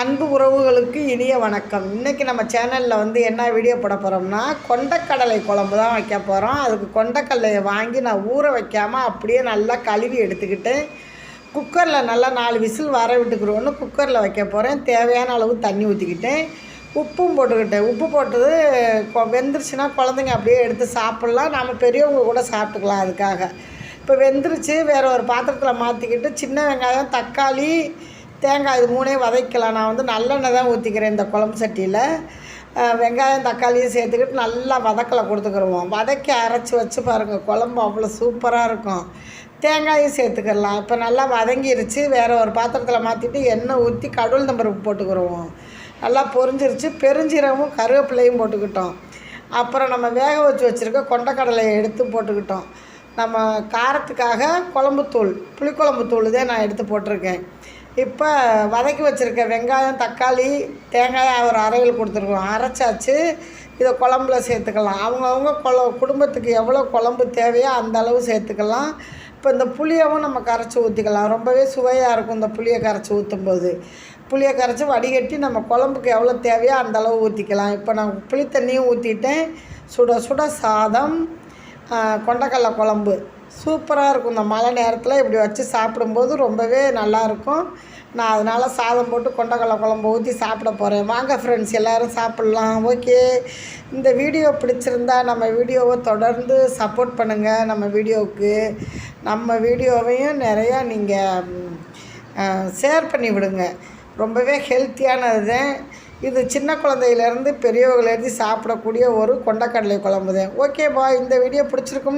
அன்பு உறவுகளுக்கு இனிய வணக்கம். இன்றைக்கி நம்ம சேனலில் என்ன வீடியோ போட போகிறோம்னா, கொண்டக்கடலை குழம்பு தான் வைக்க போகிறோம். அதுக்கு கொண்டக்கடலையை வாங்கி நான் ஊற வைக்காமல் அப்படியே நல்லா கழுவி எடுத்துக்கிட்டு குக்கரில் நல்லா 4 விசில் வர விட்டுக்கிறோன்னு குக்கரில் வைக்க போகிறேன். தேவையான அளவு தண்ணி ஊற்றிக்கிட்டேன், உப்பும் போட்டுக்கிட்டேன். உப்பு போட்டது வெந்துருச்சுன்னா குழந்தைங்க அப்படியே எடுத்து சாப்பிட்லாம், நம்ம பெரியவங்க கூட சாப்பிட்டுக்கலாம். அதுக்காக இப்போ வெந்துருச்சு. வேறு ஒரு பாத்திரத்தில் மாற்றிக்கிட்டு சின்ன வெங்காயம், தக்காளி, தேங்காய் இது 3 வதக்கலாம். நான் நல்லெண்ணெய் தான் ஊற்றிக்கிறேன் இந்த குழம்பு சட்டியில். வெங்காயம் தக்காளியும் சேர்த்துக்கிட்டு நல்லா வதக்கலை கொடுத்துக்கிடுவோம். வதக்கி அரைச்சி வச்சு பாருங்கள், குழம்பு அவ்வளோ சூப்பராக இருக்கும். தேங்காயும் சேர்த்துக்கிடலாம். இப்போ நல்லா வதங்கிருச்சு. வேறு ஒரு பாத்திரத்தில் மாற்றிட்டு எண்ணெய் ஊற்றி கடவுள் பருப்பு போட்டுக்கிடுவோம். நல்லா பொரிஞ்சிருச்சு. பெருஞ்சீரகமும் கருவேப்பிலையும் போட்டுக்கிட்டோம். அப்புறம் நம்ம வேக வச்சு வச்சுருக்க கொண்டக்கடலையை எடுத்து போட்டுக்கிட்டோம். நம்ம காரத்துக்காக குழம்புத்தூள், புளிக்குழம்பு தூள் தான் நான் எடுத்து போட்டிருக்கேன். இப்போ வதக்கி வச்சுருக்க வெங்காயம், தக்காளி, தேங்காய் ஒரு அரையில் கொடுத்துருக்கோம். அரைச்சாச்சு. இதை குழம்புல சேர்த்துக்கலாம். அவங்கவுங்க குடும்பத்துக்கு எவ்வளோ குழம்பு தேவையோ அந்த அளவு சேர்த்துக்கலாம். இப்போ இந்த புளியவும் நம்ம கரைச்சி ஊற்றிக்கலாம். ரொம்பவே சுவையாக இருக்கும் இந்த புளியை கரைச்சி ஊற்றும்போது. புளியை கரைச்சி வடிகட்டி நம்ம குழம்புக்கு எவ்வளோ தேவையோ அந்த அளவு ஊற்றிக்கலாம். இப்போ நான் புளி தண்ணியும் ஊற்றிட்டேன். சுட சுட சாதம், கொண்டக்கடலை குழம்பு சூப்பராக இருக்கும். இந்த மழை நேரத்தில் இப்படி வச்சு சாப்பிடும்போது ரொம்பவே நல்லாயிருக்கும். நான் அதனால் சாதம் போட்டு கொண்டக்கடலை குழம்பு ஊற்றி சாப்பிட போகிறேன். வாங்க ஃப்ரெண்ட்ஸ், எல்லோரும் சாப்பிட்லாம். ஓகே, இந்த வீடியோ பிடிச்சிருந்தா நம்ம வீடியோவை தொடர்ந்து சப்போர்ட் பண்ணுங்கள். நம்ம வீடியோவையும் நிறையா நீங்கள் ஷேர் பண்ணி விடுங்க. ரொம்பவே ஹெல்த்தியானது தான் இது. சின்ன குழந்தையிலேருந்து பெரியவர்கள் எழுதி சாப்பிடக்கூடிய ஒரு கொண்டக்கடலை குழம்பு தான். ஓகே பாய், இந்த வீடியோ பிடிச்சிருக்கும்.